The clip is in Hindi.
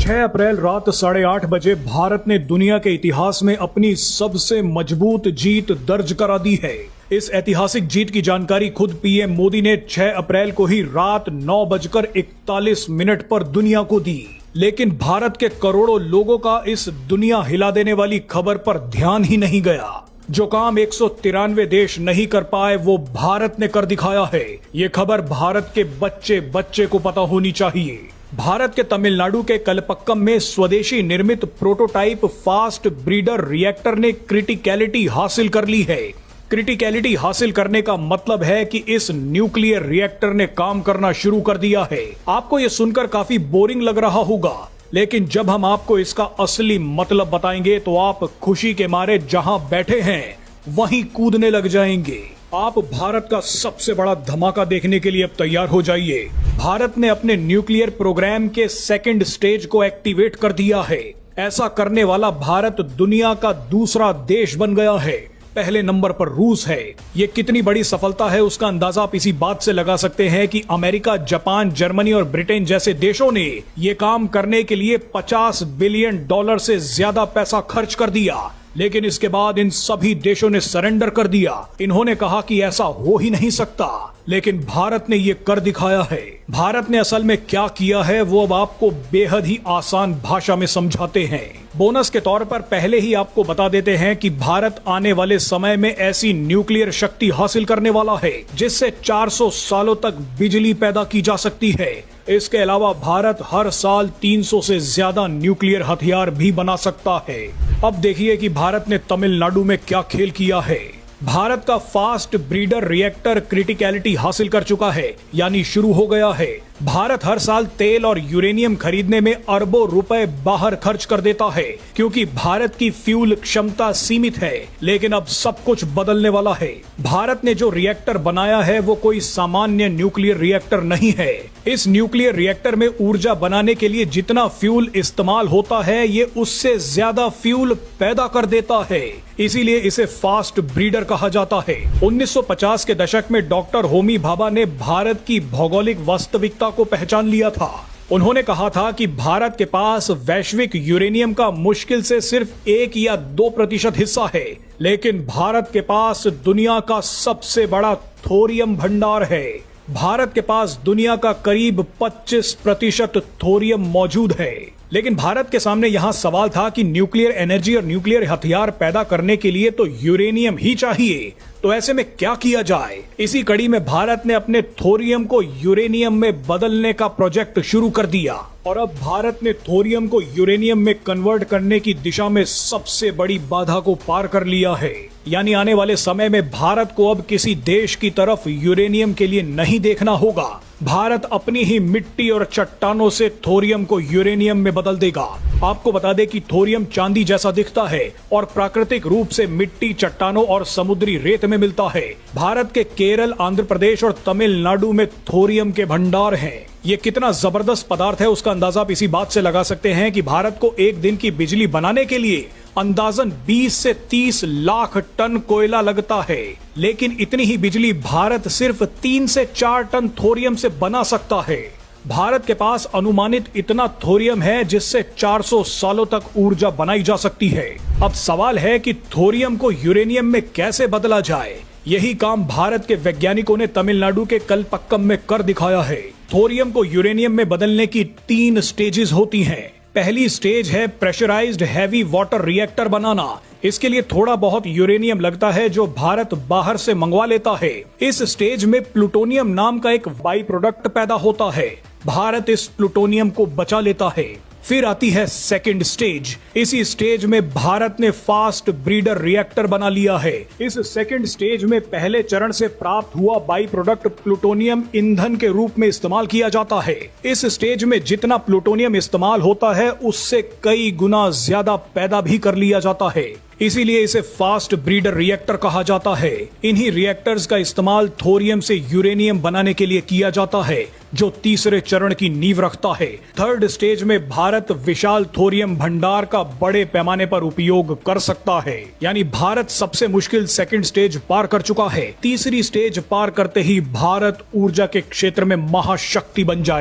6 अप्रैल रात 8:30 बजे भारत ने दुनिया के इतिहास में अपनी सबसे मजबूत जीत दर्ज करा दी है। इस ऐतिहासिक जीत की जानकारी खुद पीएम मोदी ने 6 अप्रैल को ही रात 9:41 पर दुनिया को दी। लेकिन भारत के करोड़ों लोगों का इस दुनिया हिला देने वाली खबर पर ध्यान ही नहीं गया। जो काम 193 देश नहीं कर पाए वो भारत ने कर दिखाया है। ये खबर भारत के बच्चे बच्चे को पता होनी चाहिए। भारत के तमिलनाडु के कलपक्कम में स्वदेशी निर्मित प्रोटोटाइप फास्ट ब्रीडर रिएक्टर ने क्रिटिकलिटी हासिल कर ली है। क्रिटिकलिटी हासिल करने का मतलब है कि इस न्यूक्लियर रिएक्टर ने काम करना शुरू कर दिया है। आपको यह सुनकर काफी बोरिंग लग रहा होगा, लेकिन जब हम आपको इसका असली मतलब बताएंगे तो आप खुशी के मारे जहां बैठे हैं वहीं कूदने लग जाएंगे। आप भारत का सबसे बड़ा धमाका देखने के लिए अब तैयार हो जाइए। भारत ने अपने न्यूक्लियर प्रोग्राम के सेकंड स्टेज को एक्टिवेट कर दिया है। ऐसा करने वाला भारत दुनिया का दूसरा देश बन गया है। पहले नंबर पर रूस है। ये कितनी बड़ी सफलता है उसका अंदाजा आप इसी बात से लगा सकते हैं कि अमेरिका, जापान, जर्मनी और ब्रिटेन जैसे देशों ने ये काम करने के लिए $50 बिलियन से ज्यादा पैसा खर्च कर दिया। लेकिन इसके बाद इन सभी देशों ने सरेंडर कर दिया। इन्होंने कहा कि ऐसा हो ही नहीं सकता, लेकिन भारत ने ये कर दिखाया है। भारत ने असल में क्या किया है वो अब आपको बेहद ही आसान भाषा में समझाते हैं। बोनस के तौर पर पहले ही आपको बता देते हैं कि भारत आने वाले समय में ऐसी न्यूक्लियर शक्ति हासिल करने वाला है जिससे 400 सालों तक बिजली पैदा की जा सकती है। इसके अलावा भारत हर साल 300 से ज्यादा न्यूक्लियर हथियार भी बना सकता है। अब देखिए कि भारत ने तमिलनाडु में क्या खेल किया है। भारत का फास्ट ब्रीडर रिएक्टर क्रिटिकलिटी हासिल कर चुका है, यानी शुरू हो गया है। भारत हर साल तेल और यूरेनियम खरीदने में अरबों रुपए बाहर खर्च कर देता है क्योंकि भारत की फ्यूल क्षमता सीमित है। लेकिन अब सब कुछ बदलने वाला है। भारत ने जो रिएक्टर बनाया है वो कोई सामान्य न्यूक्लियर रिएक्टर नहीं है। इस न्यूक्लियर रिएक्टर में ऊर्जा बनाने के लिए जितना फ्यूल इस्तेमाल होता है ये उससे ज्यादा फ्यूल पैदा कर देता है। इसीलिए इसे फास्ट ब्रीडर कहा जाता है। 1950 के दशक में डॉक्टर होमी भाभा ने भारत की भौगोलिक वास्तविकता को पहचान लिया था। उन्होंने कहा था कि भारत के पास वैश्विक यूरेनियम का मुश्किल से सिर्फ 1 या 2% हिस्सा है, लेकिन भारत के पास दुनिया का सबसे बड़ा थोरियम भंडार है। भारत के पास दुनिया का करीब 25% थोरियम मौजूद है। लेकिन भारत के सामने यहाँ सवाल था कि न्यूक्लियर एनर्जी और न्यूक्लियर हथियार पैदा करने के लिए तो यूरेनियम ही चाहिए, तो ऐसे में क्या किया जाए। इसी कड़ी में भारत ने अपने थोरियम को यूरेनियम में बदलने का प्रोजेक्ट शुरू कर दिया और अब भारत ने थोरियम को यूरेनियम में कन्वर्ट करने की दिशा में सबसे बड़ी बाधा को पार कर लिया है। यानी आने वाले समय में भारत को अब किसी देश की तरफ यूरेनियम के लिए नहीं देखना होगा। भारत अपनी ही मिट्टी और चट्टानों से थोरियम को यूरेनियम में बदल देगा। आपको बता दें कि थोरियम चांदी जैसा दिखता है और प्राकृतिक रूप से मिट्टी, चट्टानों और समुद्री रेत में मिलता है। भारत के केरल, आंध्र प्रदेश और तमिलनाडु में थोरियम के भंडार हैं। ये कितना जबरदस्त पदार्थ है उसका अंदाजा आप इसी बात से लगा सकते हैं कि भारत को एक दिन की बिजली बनाने के लिए अंदाजन 20 से 30 लाख टन कोयला लगता है। लेकिन इतनी ही बिजली भारत सिर्फ 3 से 4 टन थोरियम से बना सकता है। भारत के पास अनुमानित इतना थोरियम है जिससे 400 सालों तक ऊर्जा बनाई जा सकती है। अब सवाल है कि थोरियम को यूरेनियम में कैसे बदला जाए। यही काम भारत के वैज्ञानिकों ने तमिलनाडु के कलपक्कम में कर दिखाया है। थोरियम को यूरेनियम में बदलने की 3 स्टेजेस होती हैं। पहली स्टेज है प्रेशराइज्ड हैवी वाटर रिएक्टर बनाना। इसके लिए थोड़ा बहुत यूरेनियम लगता है जो भारत बाहर से मंगवा लेता है। इस स्टेज में प्लूटोनियम नाम का एक बाई प्रोडक्ट पैदा होता है। भारत इस प्लूटोनियम को बचा लेता है। फिर आती है सेकंड स्टेज। इसी स्टेज में भारत ने फास्ट ब्रीडर रिएक्टर बना लिया है। इस सेकंड स्टेज में पहले चरण से प्राप्त हुआ बाई प्रोडक्ट प्लूटोनियम ईंधन के रूप में इस्तेमाल किया जाता है। इस स्टेज में जितना प्लूटोनियम इस्तेमाल होता है उससे कई गुना ज्यादा पैदा भी कर लिया जाता है। इसीलिए इसे फास्ट ब्रीडर रिएक्टर कहा जाता है। इन्हीं रिएक्टर्स का इस्तेमाल थोरियम से यूरेनियम बनाने के लिए किया जाता है, जो तीसरे चरण की नींव रखता है। थर्ड स्टेज में भारत विशाल थोरियम भंडार का बड़े पैमाने पर उपयोग कर सकता है। यानी भारत सबसे मुश्किल सेकंड स्टेज पार कर चुका है। तीसरी स्टेज पार करते ही भारत ऊर्जा के क्षेत्र में महाशक्ति बन जाए।